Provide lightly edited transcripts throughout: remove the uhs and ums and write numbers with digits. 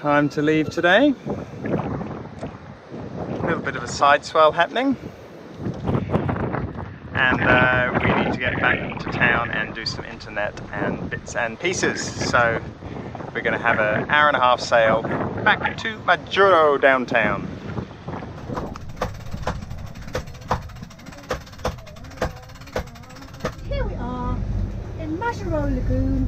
Time to leave today. A little bit of a side swell happening. And we need to get back to town and do some internet and bits and pieces. So we're going to have an hour-and-a-half sail back to Majuro downtown. Here we are in Majuro Lagoon,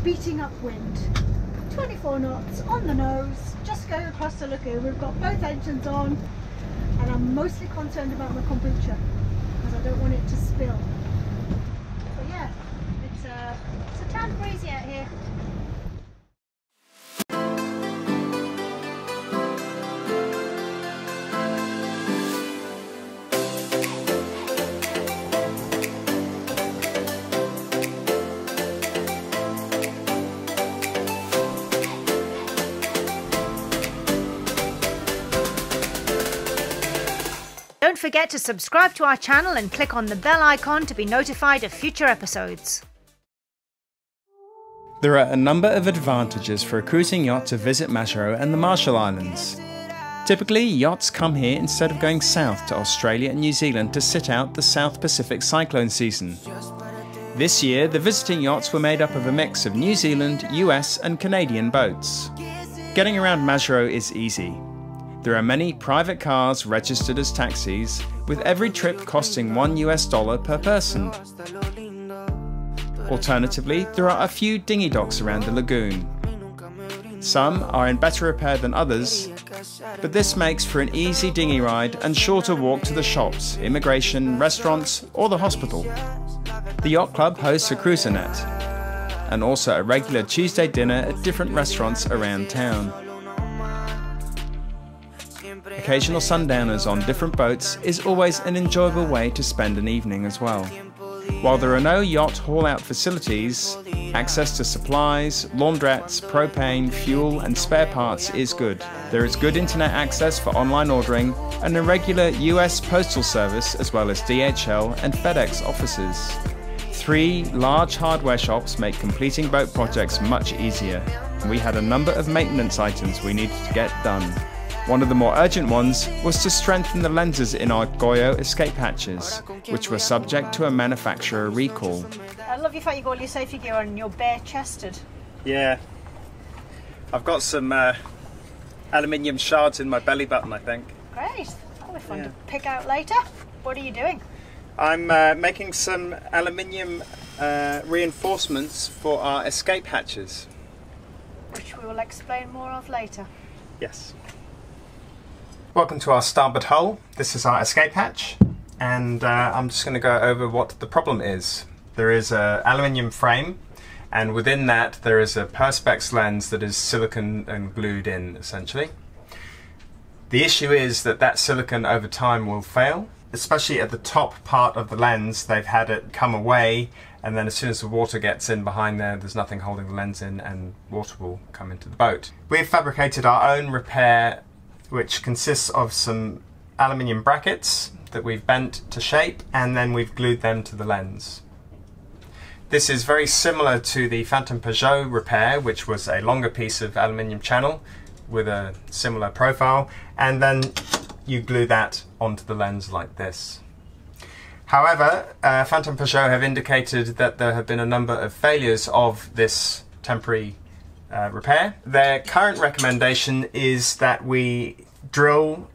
beating up wind. 24 knots on the nose, just going across the lagoon. We've got both engines on, and I'm mostly concerned about my kombucha because I don't want it to spill. But yeah, it's a tad breezy out here. Don't forget to subscribe to our channel and click on the bell icon to be notified of future episodes. There are a number of advantages for a cruising yacht to visit Majuro and the Marshall Islands. Typically, yachts come here instead of going south to Australia and New Zealand to sit out the South Pacific cyclone season. This year, the visiting yachts were made up of a mix of New Zealand, US and Canadian boats. Getting around Majuro is easy. There are many private cars registered as taxis, with every trip costing $1 per person. Alternatively, there are a few dinghy docks around the lagoon. Some are in better repair than others, but this makes for an easy dinghy ride and shorter walk to the shops, immigration, restaurants or the hospital. The yacht club hosts a cruiser net, and also a regular Tuesday dinner at different restaurants around town. Occasional sundowners on different boats is always an enjoyable way to spend an evening as well. While there are no yacht haul-out facilities, access to supplies, laundrettes, propane, fuel and spare parts is good. There is good internet access for online ordering and a regular US postal service as well as DHL and FedEx offices. 3 large hardware shops make completing boat projects much easier. We had a number of maintenance items we needed to get done. One of the more urgent ones was to strengthen the lenses in our Goiot escape hatches, which were subject to a manufacturer recall. I love your fact you've got all your safety gear on and you're bare-chested. Yeah, I've got some aluminium shards in my belly button, I think. Great, that'll be fun to pick out later. What are you doing? I'm making some aluminium reinforcements for our escape hatches. Which we will explain more of later. Yes. Welcome to our starboard hull. This is our escape hatch, and I'm just going to go over what the problem is. There is an aluminium frame, and within that there is a perspex lens that is silicon and glued in, essentially. The issue is that that silicon over time will fail, especially at the top part of the lens. They've had it come away, and then as soon as the water gets in behind there's nothing holding the lens in, and water will come into the boat. We've fabricated our own repair, which consists of some aluminium brackets that we've bent to shape, and then we've glued them to the lens. This is very similar to the Phantom Peugeot repair, which was a longer piece of aluminium channel with a similar profile, and then you glue that onto the lens like this. However, Phantom Peugeot have indicated that there have been a number of failures of this temporary repair. Their current recommendation is that we drill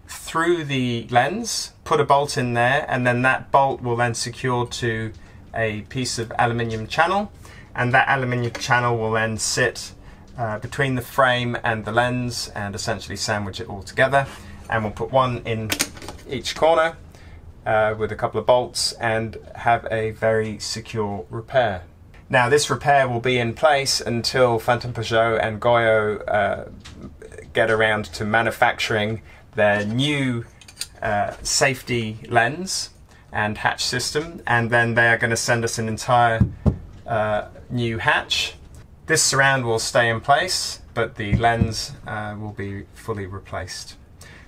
through the lens, put a bolt in there, and then that bolt will then secure to a piece of aluminium channel, and that aluminium channel will then sit between the frame and the lens and essentially sandwich it all together, and we'll put one in each corner with a couple of bolts and have a very secure repair. Now, this repair will be in place until Phantom Peugeot and Goiot get around to manufacturing their new safety lens and hatch system, and then they are going to send us an entire new hatch. This surround will stay in place, but the lens will be fully replaced.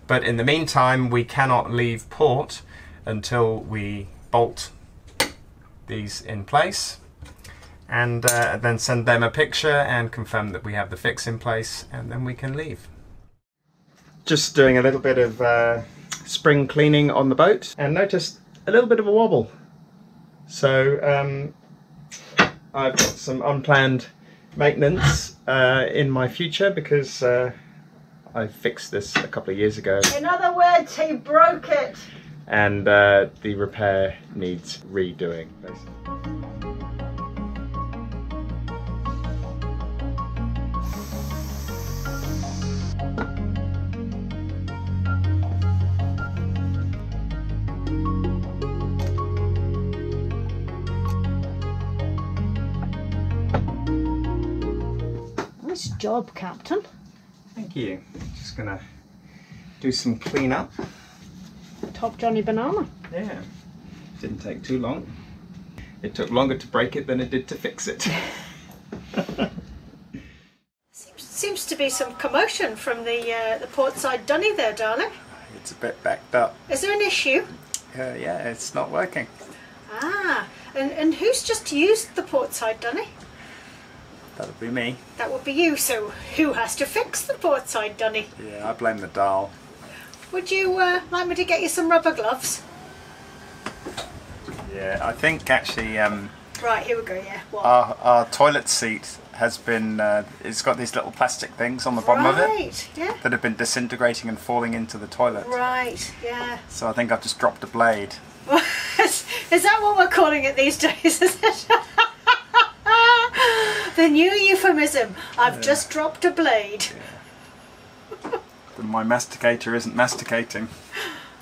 But in the meantime, we cannot leave port until we bolt these in place. and then send them a picture and confirm that we have the fix in place, and then we can leave. Just doing a little bit of spring cleaning on the boat and noticed a little bit of a wobble. So I've got some unplanned maintenance in my future because I fixed this a couple of years ago. In other words, he broke it. And the repair needs redoing, basically. Nice job, Captain. Thank you. Just gonna do some clean up. Top Johnny Banana. Yeah, didn't take too long. It took longer to break it than it did to fix it. Seems to be some commotion from the portside dunny there, darling. It's a bit backed up. Is there an issue? Yeah, it's not working. Ah, and who's just used the portside dunny? That would be me. That would be you, so who has to fix the portside dunny? Yeah, I blame the dial. Would you like me to get you some rubber gloves? Yeah, I think actually Right, here we go, yeah. What? our toilet seat has been, it's got these little plastic things on the bottom of it. Right, yeah. That have been disintegrating and falling into the toilet. Right, yeah. So I think I've just dropped a blade. Is that what we're calling it these days, is it? The new euphemism. I've just dropped a blade. Yeah. My masticator isn't masticating.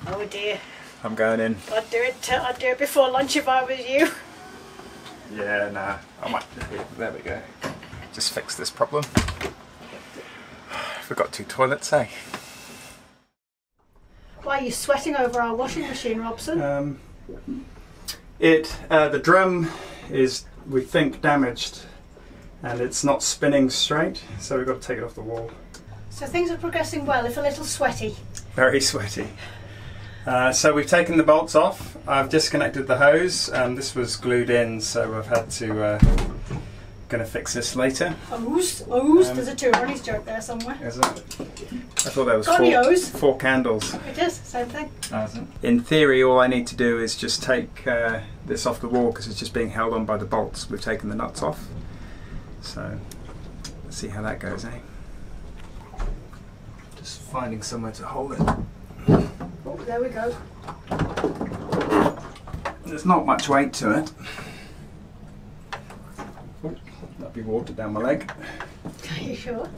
Oh dear. I'm going in. I'd do it before lunch if I was you. Yeah, nah. I might. There we go. Just fix this problem. We've got 2 toilets, eh? Why are you sweating over our washing machine, Robson? The drum is, we think, damaged, and it's not spinning straight, so we've got to take it off the wall. So things are progressing well, if a little sweaty. Very sweaty. So we've taken the bolts off. I've disconnected the hose. This was glued in, so I've had to going to fix this later. Hose? There's a Two Ronnie's joke there somewhere. Is it? I thought there was Gonios. 4 candles. It is, same thing. Oh, is it? In theory, all I need to do is just take this off the wall because it's just being held on by the bolts. We've taken the nuts off. So let's see how that goes, eh? Just finding somewhere to hold it. Oh, there we go. There's not much weight to it. Oh, that'd be water down my leg. Are you sure?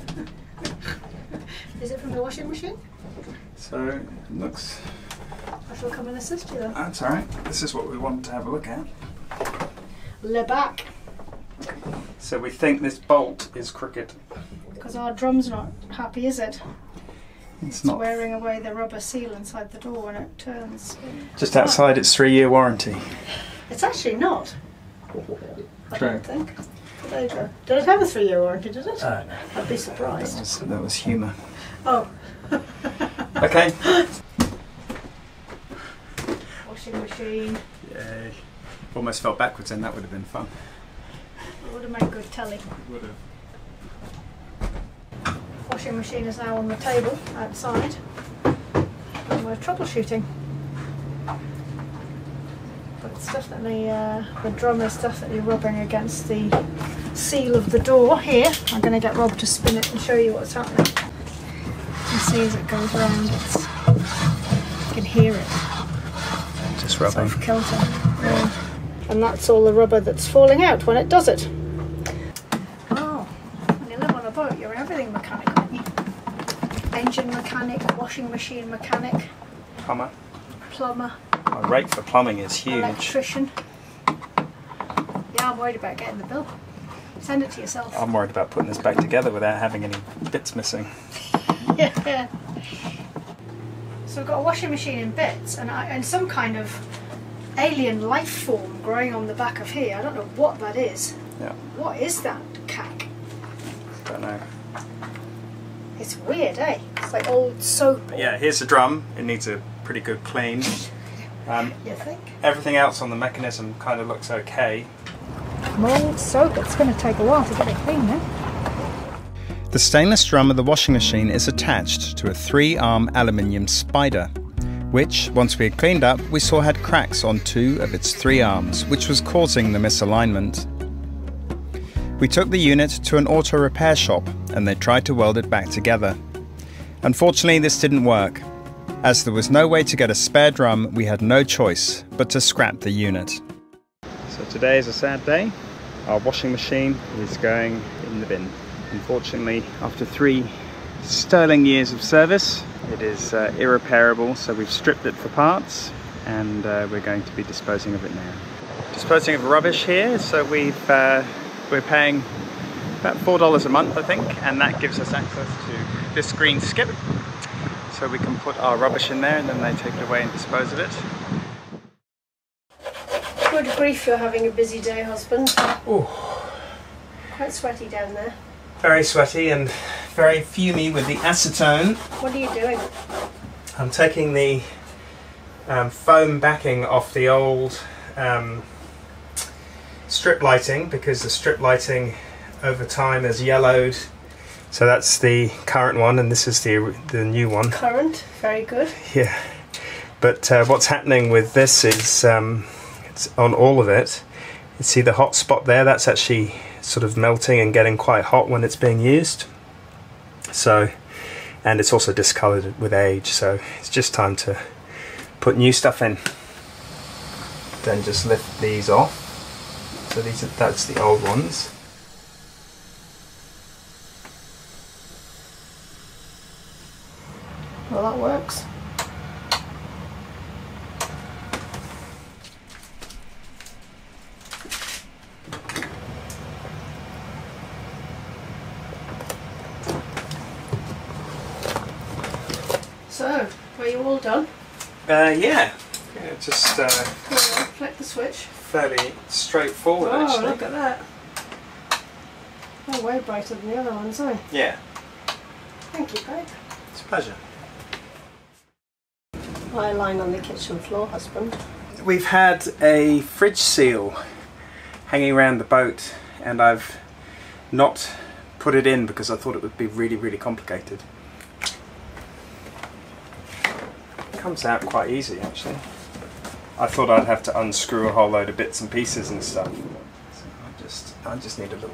Is it from the washing machine? So it looks... I shall come and assist you then. That's alright. This is what we wanted to have a look at. Le back. So we think this bolt is crooked. Because our drum's not happy, is it? It's not. Wearing away the rubber seal inside the door when it turns. Just outside its 3-year warranty. It's actually not. I True. don't think. But there you go. Did it have a 3-year warranty, did it? No. I'd be surprised. That was humour. Oh. Okay. Washing machine. Yay. Almost fell backwards then, that would have been fun. It would have made good telly. Would have. Washing machine is now on the table outside. And we're troubleshooting. But it's definitely the drum is definitely rubbing against the seal of the door here. I'm going to get Rob to spin it and show you what's happening. You can see as it goes around, you can hear it. Just rubbing. It's off kilter. Yeah. And that's all the rubber that's falling out when it does it. Oh, when you live on a boat, you're everything mechanic, aren't you? Engine mechanic, washing machine mechanic, Plumber. plumber, My rate for plumbing is huge. electrician. Yeah, I'm worried about getting the bill. Send it to yourself. I'm worried about putting this back together without having any bits missing. Yeah. So we've got a washing machine in bits and some kind of alien life form growing on the back of here. I don't know what that is. Yeah. What is that cack? Don't know. It's weird, eh? It's like old soap. But yeah, here's the drum. It needs a pretty good clean. You think? Everything else on the mechanism kind of looks okay. mould, soap. It's going to take a while to get it clean now. The stainless drum of the washing machine is attached to a 3-arm aluminium spider, which, once we had cleaned up, we saw had cracks on 2 of its 3 arms, which was causing the misalignment. We took the unit to an auto repair shop and they tried to weld it back together. Unfortunately, this didn't work. As there was no way to get a spare drum, we had no choice but to scrap the unit. So today is a sad day. Our washing machine is going in the bin. Unfortunately, after 3 sterling years of service, it is irreparable, so we've stripped it for parts and we're going to be disposing of it now. Disposing of rubbish here, so we're paying about $4 a month, I think, and that gives us access to this green skip. So we can put our rubbish in there and then they take it away and dispose of it. Good grief, you're having a busy day, husband. Ooh. Quite sweaty down there. Very sweaty and very fumy with the acetone. What are you doing? I'm taking the foam backing off the old strip lighting, because the strip lighting over time has yellowed. So that's the current one and this is the new one. Current, very good. Yeah, but what's happening with this is it's on all of it. You see the hot spot there? That's actually sort of melting and getting quite hot when it's being used. So, and it's also discolored with age, so it's just time to put new stuff in. Then just lift these off. So that's the old ones. Well, that works. So, are you all done? Yeah, just Flick the switch. Fairly straightforward, oh, actually. Look at that. Oh, way brighter than the other ones, eh? Yeah. Thank you, babe. It's a pleasure. I line on the kitchen floor, husband. We've had a fridge seal hanging around the boat and I've not put it in because I thought it would be really, really complicated. It comes out quite easy, actually. I thought I'd have to unscrew a whole load of bits and pieces and stuff. So I just need a little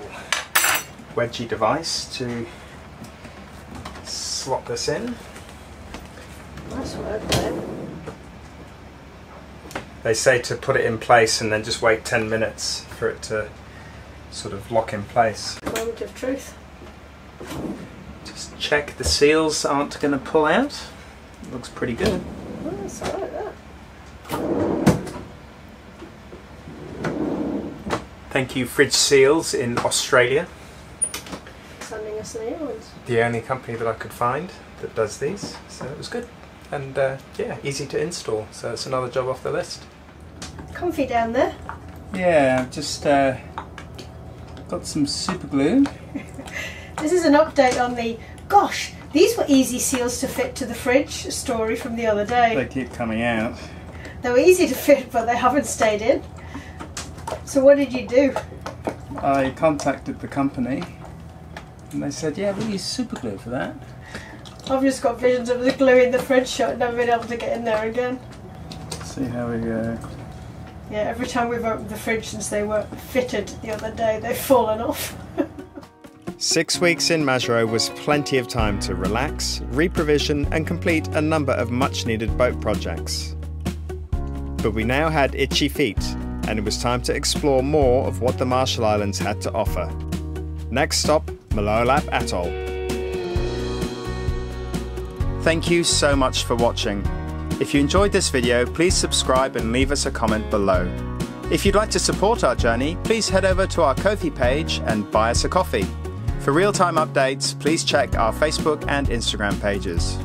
wedgie device to slot this in. Nice work there. They say to put it in place and then just wait 10 minutes for it to sort of lock in place. Moment of truth. Just check the seals aren't going to pull out. It looks pretty good. Oh, that's alright, that. Thank you, Fridge Seals in Australia. Sending us the new ones. The only company that I could find that does these, so it was good. And yeah, easy to install, so it's another job off the list. Comfy down there. Yeah, I've just got some super glue. This is an update on the, gosh, these were easy seals to fit to the fridge story from the other day. They keep coming out. They were easy to fit, but they haven't stayed in. So what did you do? I contacted the company and they said, yeah, we'll use super glue for that. I've just got visions of the glue in the fridge shut and never been able to get in there again. Let's see how we go. Yeah, every time we've opened the fridge since they were fitted the other day, they've fallen off. 6 weeks in Majuro was plenty of time to relax, reprovision and complete a number of much needed boat projects. But we now had itchy feet and it was time to explore more of what the Marshall Islands had to offer. Next stop, Majuro Atoll. Thank you so much for watching. If you enjoyed this video, please subscribe and leave us a comment below. If you'd like to support our journey, please head over to our Ko-fi page and buy us a coffee. For real-time updates, please check our Facebook and Instagram pages.